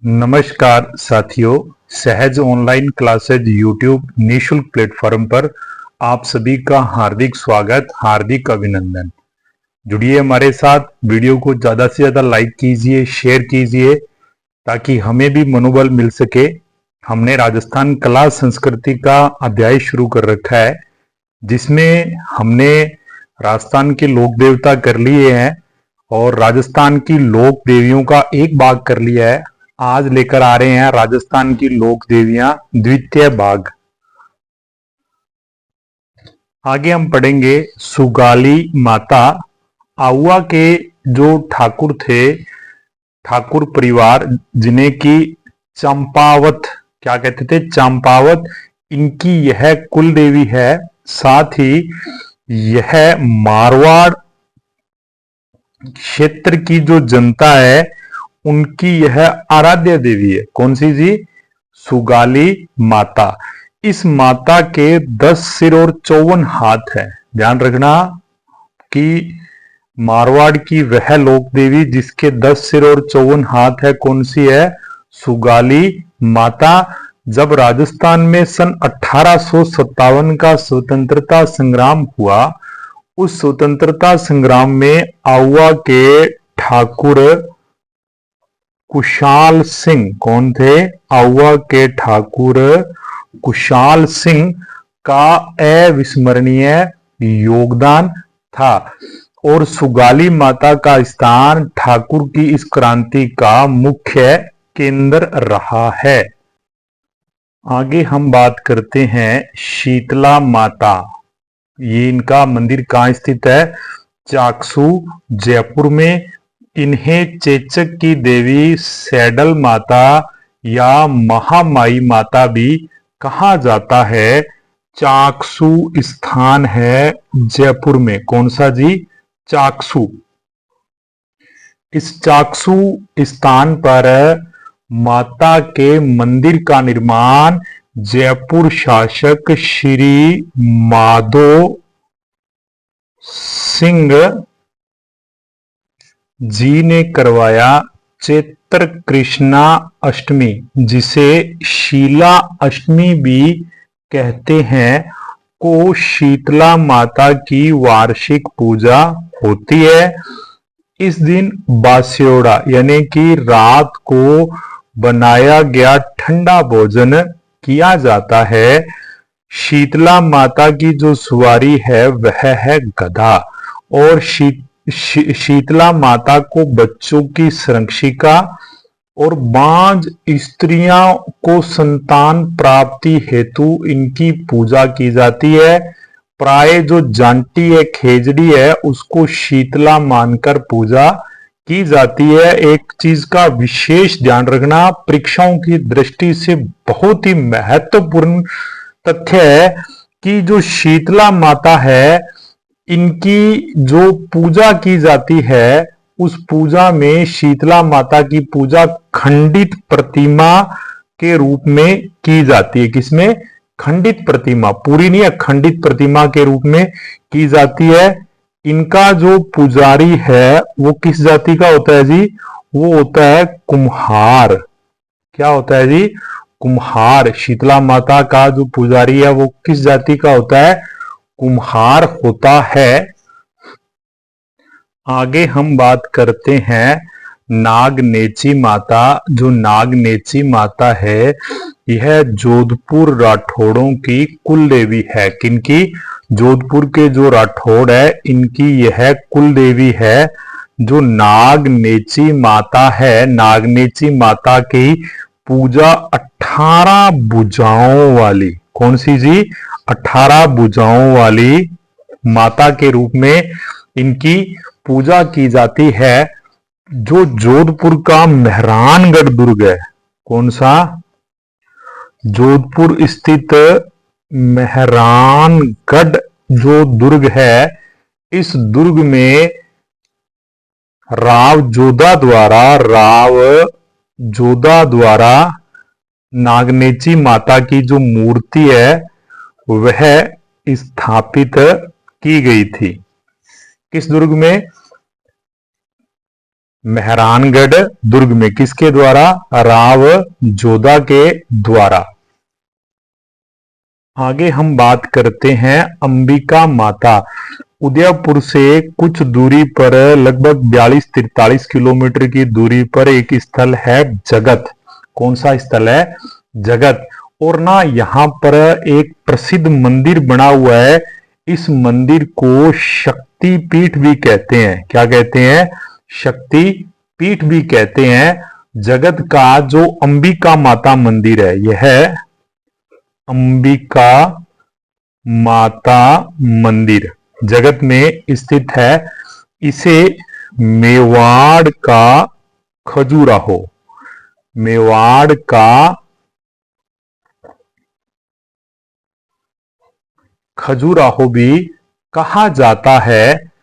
नमस्कार साथियों, सहज ऑनलाइन क्लासेज यूट्यूब निशुल्क प्लेटफॉर्म पर आप सभी का हार्दिक स्वागत, हार्दिक अभिनंदन। जुड़िए हमारे साथ, वीडियो को ज़्यादा से ज़्यादा लाइक कीजिए, शेयर कीजिए ताकि हमें भी मनोबल मिल सके। हमने राजस्थान कला संस्कृति का अध्याय शुरू कर रखा है जिसमें हमने राजस्थान के लोक देवता कर लिए हैं और राजस्थान की लोक देवियों का एक भाग कर लिया है। आज लेकर आ रहे हैं राजस्थान की लोक देवियां द्वितीय भाग। आगे हम पढ़ेंगे सुगाली माता। आउआ के जो ठाकुर थे, ठाकुर परिवार जिन्हें की चंपावत क्या कहते थे, चंपावत, इनकी यह कुल देवी है। साथ ही यह मारवाड़ क्षेत्र की जो जनता है उनकी यह आराध्य देवी है। कौन सी जी? सुगाली माता। इस माता के 10 सिर और 54 हाथ है। ध्यान रखना कि मारवाड़ की वह लोक देवी जिसके 10 सिर और 54 हाथ है, कौन सी है? सुगाली माता। जब राजस्थान में सन 1857 का स्वतंत्रता संग्राम हुआ, उस स्वतंत्रता संग्राम में आउआ के ठाकुर कुशाल सिंह, कौन थे? आउआ के ठाकुर कुशाल सिंह का अविस्मरणीय योगदान था और सुगाली माता का स्थान ठाकुर की इस क्रांति का मुख्य केंद्र रहा है। आगे हम बात करते हैं शीतला माता। ये इनका मंदिर कहाँ स्थित है? चाकसू, जयपुर में। इन्हें चेचक की देवी, सैडल माता या महामाई माता भी कहा जाता है। चाकसू स्थान है जयपुर में। कौन सा जी? चाकसू। इस चाकसू स्थान पर माता के मंदिर का निर्माण जयपुर शासक श्री माधो सिंह जी ने करवाया। चैत्र कृष्णा अष्टमी, जिसे शीला अष्टमी भी कहते हैं, को शीतला माता की वार्षिक पूजा होती है। इस दिन बास्योड़ा यानी कि रात को बनाया गया ठंडा भोजन किया जाता है। शीतला माता की जो सवारी है वह है गधा और शीतला माता को बच्चों की संरक्षिका और बांझ स्त्रियों को संतान प्राप्ति हेतु इनकी पूजा की जाती है। प्राय जो जांटी है, खेजड़ी है, उसको शीतला मानकर पूजा की जाती है। एक चीज का विशेष ध्यान रखना, परीक्षाओं की दृष्टि से बहुत ही महत्वपूर्ण तथ्य है कि जो शीतला माता है, इनकी जो पूजा की जाती है, उस पूजा में शीतला माता की पूजा खंडित प्रतिमा के रूप में की जाती है। किसमें? खंडित प्रतिमा, पूरी नहीं है, खंडित प्रतिमा के रूप में की जाती है। इनका जो पुजारी है वो किस जाति का होता है जी? वो होता है कुम्हार। क्या होता है जी? कुम्हार। शीतला माता का जो पुजारी है वो किस जाति का होता है? कुम्हार होता है। आगे हम बात करते हैं नागनेची माता। जो नागनेची माता है, यह जोधपुर राठौड़ों की कुल देवी है। किनकी? जोधपुर के जो राठौड़ है, इनकी यह कुल देवी है। जो नागनेची माता है, नागनेची माता की पूजा 18 भुजाओं वाली, कौन सी जी? 18 भुजाओं वाली माता के रूप में इनकी पूजा की जाती है। जो जोधपुर का मेहरानगढ़ दुर्ग है, कौन सा? जोधपुर स्थित मेहरानगढ़ जो दुर्ग है, इस दुर्ग में राव जोधा द्वारा नागनेची माता की जो मूर्ति है वह स्थापित की गई थी। किस दुर्ग में? मेहरानगढ़ दुर्ग में। किसके द्वारा? राव जोधा के द्वारा। आगे हम बात करते हैं अंबिका माता। उदयपुर से कुछ दूरी पर लगभग 42-43 किलोमीटर की दूरी पर एक स्थल है जगत। कौन सा स्थल है? जगत। और ना यहाँ पर एक प्रसिद्ध मंदिर बना हुआ है। इस मंदिर को शक्ति पीठ भी कहते हैं। क्या कहते हैं? शक्ति पीठ भी कहते हैं। जगत का जो अंबिका माता मंदिर है, यह है अंबिका माता मंदिर, जगत में स्थित है। इसे मेवाड़ का खजुराहो, मेवाड़ का खजुराहो भी कहा जाता है।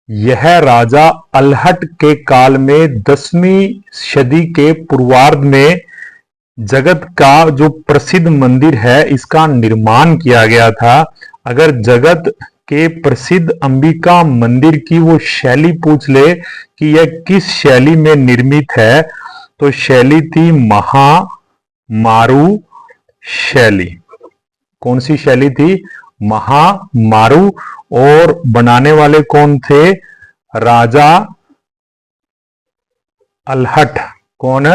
यह राजा अलहट के काल में 10वीं सदी के पूर्वार्ध में जगत का जो प्रसिद्ध मंदिर है, इसका निर्माण किया गया था। अगर जगत के प्रसिद्ध अंबिका मंदिर की वो शैली पूछ ले कि यह किस शैली में निर्मित है, तो शैली थी महामारू शैली। कौन सी शैली थी? महामारू। और बनाने वाले कौन थे? राजा अलहट। कौन?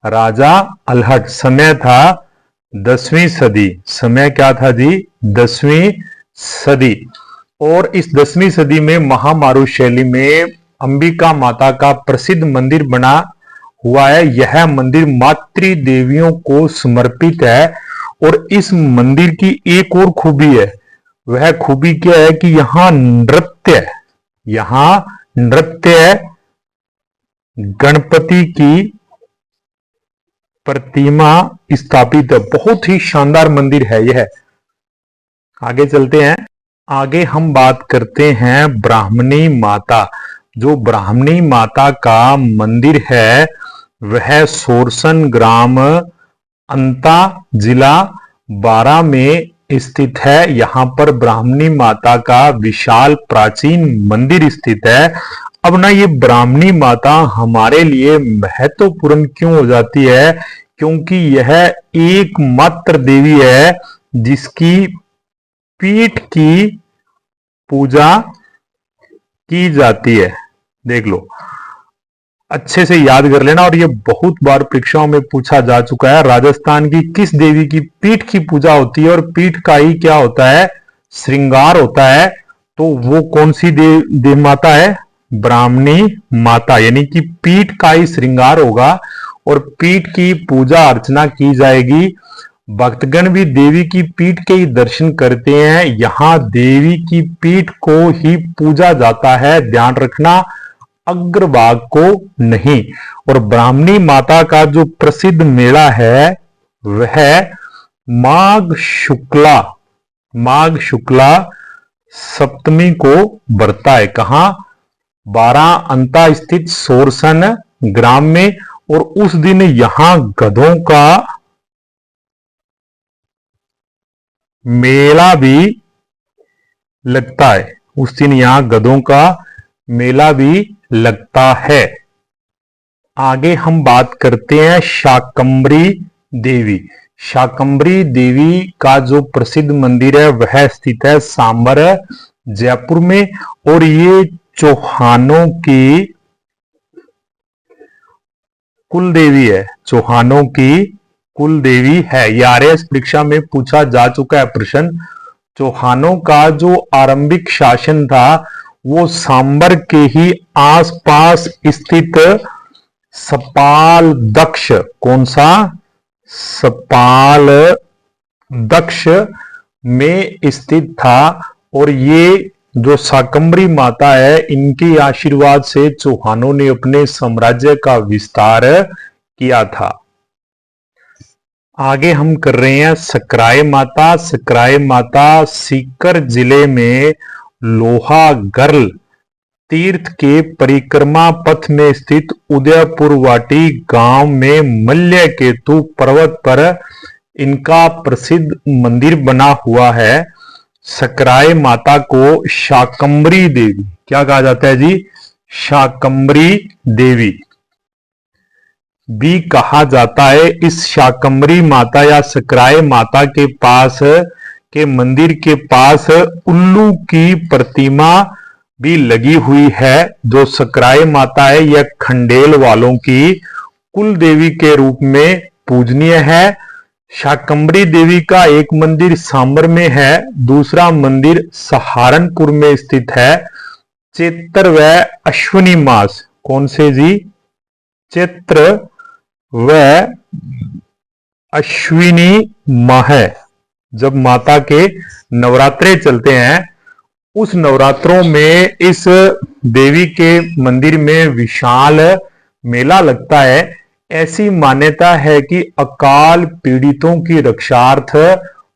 राजा अलहट। समय था 10वीं सदी। समय क्या था जी? 10वीं सदी। और इस 10वीं सदी में महामारू शैली में अंबिका माता का प्रसिद्ध मंदिर बना हुआ है। यह मंदिर मातृ देवियों को समर्पित है। और इस मंदिर की एक और खूबी है। वह खूबी क्या है कि यहां नृत्य गणपति की प्रतिमा स्थापित है। बहुत ही शानदार मंदिर है यह। आगे चलते हैं। आगे हम बात करते हैं ब्राह्मणी माता। जो ब्राह्मणी माता का मंदिर है वह सोरसन ग्राम अंता जिला बारा में स्थित है। यहां पर ब्राह्मणी माता का विशाल प्राचीन मंदिर स्थित है। अब ना ये ब्राह्मणी माता हमारे लिए महत्वपूर्ण क्यों हो जाती है? क्योंकि यह एकमात्र देवी है जिसकी पीठ की पूजा की जाती है। देख लो, अच्छे से याद कर लेना। और ये बहुत बार परीक्षाओं में पूछा जा चुका है। राजस्थान की किस देवी की पीठ की पूजा होती है? और पीठ का ही क्या होता है? श्रृंगार होता है। तो वो कौन सी देव माता है? ब्राह्मणी माता। यानी कि पीठ का ही श्रृंगार होगा और पीठ की पूजा अर्चना की जाएगी। भक्तगण भी देवी की पीठ के ही दर्शन करते हैं। यहां देवी की पीठ को ही पूजा जाता है, ध्यान रखना, अग्रभाग को नहीं। और ब्राह्मणी माता का जो प्रसिद्ध मेला है वह माघ शुक्ला सप्तमी को बरता है। कहां? बारा अंता स्थित सोरसन ग्राम में। और उस दिन यहां गधों का मेला भी लगता है। उस दिन यहां गधों का मेला भी लगता है। आगे हम बात करते हैं शाकंभरी देवी। शाकंभरी देवी का जो प्रसिद्ध मंदिर है वह स्थित है सांबर जयपुर में। और ये चौहानों की कुल देवी है। चौहानों की कुल देवी है। ये आरएएस परीक्षा में पूछा जा चुका है प्रश्न। चौहानों का जो आरंभिक शासन था वो सांबर के ही आसपास स्थित सपाल दक्ष। कौन सा? सपाल दक्ष में स्थित था। और ये जो शाकंभरी माता है, इनके आशीर्वाद से चौहानों ने अपने साम्राज्य का विस्तार किया था। आगे हम कर रहे हैं सकराय माता। सकराय माता सीकर जिले में लोहागर्ल तीर्थ के परिक्रमा पथ में स्थित उदयपुर वाटी गांव में मल्य केतु पर्वत पर इनका प्रसिद्ध मंदिर बना हुआ है। सकराय माता को शाकंभरी देवी क्या कहा जाता है जी? शाकंभरी देवी भी कहा जाता है। इस शाकंभरी माता या सकराय माता के पास के मंदिर के पास उल्लू की प्रतिमा भी लगी हुई है। जो सकराय माता है यह खंडेल वालों की कुल देवी के रूप में पूजनीय है। शाकंभरी देवी का एक मंदिर सांबर में है, दूसरा मंदिर सहारनपुर में स्थित है। चैत्र व अश्विनी मास, कौन से जी? चैत्र व अश्विनी माह, जब माता के नवरात्रे चलते हैं उस नवरात्रों में इस देवी के मंदिर में विशाल मेला लगता है। ऐसी मान्यता है कि अकाल पीड़ितों की रक्षार्थ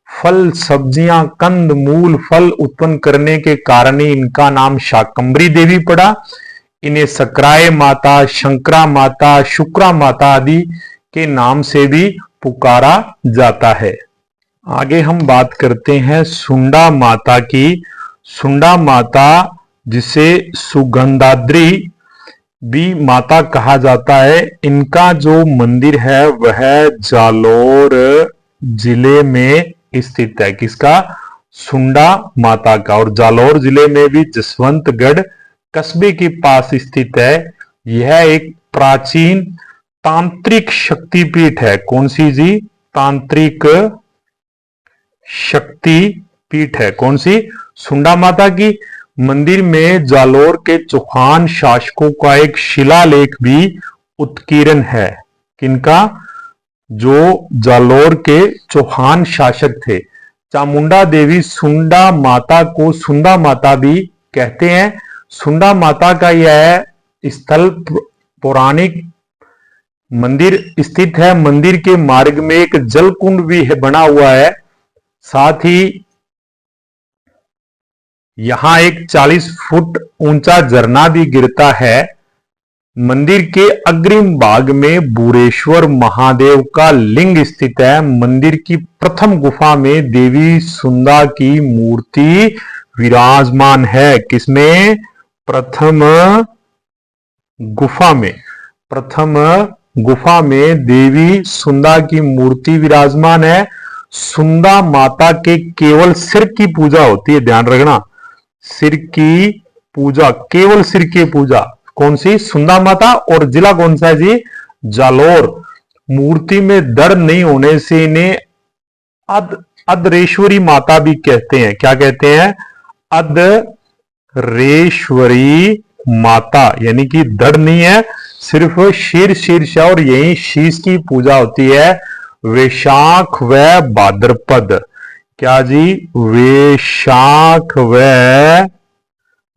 फल, सब्जियां, कंद मूल फल उत्पन्न करने के कारण ही इनका नाम शाकंभरी देवी पड़ा। इन्हें सकराय माता, शंकरा माता, शुक्रा माता आदि के नाम से भी पुकारा जाता है। आगे हम बात करते हैं सुंडा माता की। सुंडा माता, जिसे सुगंधाद्री भी माता कहा जाता है, इनका जो मंदिर है वह जालोर जिले में स्थित है। किसका? सुंडा माता का। और जालोर जिले में भी जसवंतगढ़ कस्बे के पास स्थित है। यह एक प्राचीन तांत्रिक शक्तिपीठ है। कौन सी जी? तांत्रिक शक्तिपीठ है। कौन सी? सुंडा माता की। मंदिर में जालोर के चौहान शासकों का एक शिलालेख भी उत्कीर्ण है। किनका? जो जालोर के चौहान शासक थे। चामुंडा देवी सुंडा माता को सुंदा माता भी कहते हैं। सुंडा माता का यह स्थल पौराणिक मंदिर स्थित है। मंदिर के मार्ग में एक जलकुंड भी बना हुआ है। साथ ही यहां एक 40 फुट ऊंचा झरना भी गिरता है। मंदिर के अग्रिम भाग में बुरेश्वर महादेव का लिंग स्थित है। मंदिर की प्रथम गुफा में देवी सुंदा की मूर्ति विराजमान है। किसमें? प्रथम गुफा में देवी सुंदा की मूर्ति विराजमान है। सुंदा माता के केवल सिर की पूजा होती है, ध्यान रखना। सिर की पूजा, केवल सिर की पूजा। कौन सी? सुंदा माता। और जिला कौन सा है जी? जालोर। मूर्ति में दर्द नहीं होने से इन्हें अधरेश्वरी माता भी कहते हैं। क्या कहते हैं? अधरेश्वरी माता, यानी कि दर्द नहीं है, सिर्फ शीर्ष और यही शीश की पूजा होती है। वैशाख व भाद्रपद, क्या जी? वैशाख व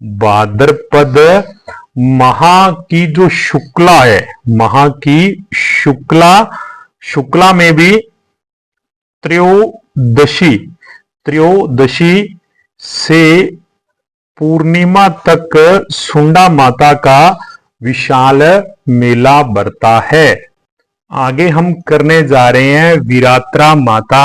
भाद्रपद माह की जो शुक्ला है, माह की शुक्ला में भी त्रयोदशी से पूर्णिमा तक सुंडा माता का विशाल मेला बरता है। आगे हम करने जा रहे हैं वीरात्रा माता।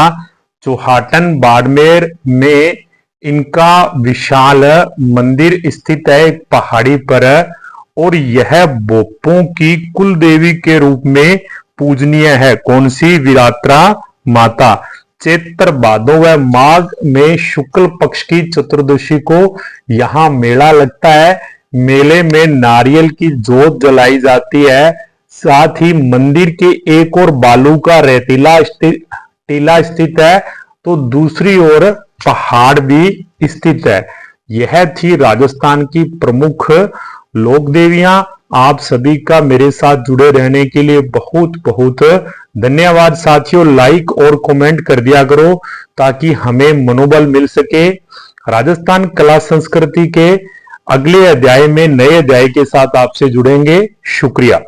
चौहाटन बाड़मेर में इनका विशाल मंदिर स्थित है एक पहाड़ी पर, और यह बोपों की कुल देवी के रूप में पूजनीय है। कौन सी? वीरात्रा माता। चैत्र भादो व माघ में शुक्ल पक्ष की चतुर्दशी को यहां मेला लगता है। मेले में नारियल की जोत जलाई जाती है। साथ ही मंदिर के एक और बालू का टीला स्थित है, तो दूसरी ओर पहाड़ भी स्थित है। यह थी राजस्थान की प्रमुख लोक देवियां। आप सभी का मेरे साथ जुड़े रहने के लिए बहुत बहुत धन्यवाद साथियों। लाइक और कमेंट कर दिया करो ताकि हमें मनोबल मिल सके। राजस्थान कला संस्कृति के अगले अध्याय में नए अध्याय के साथ आपसे जुड़ेंगे। शुक्रिया।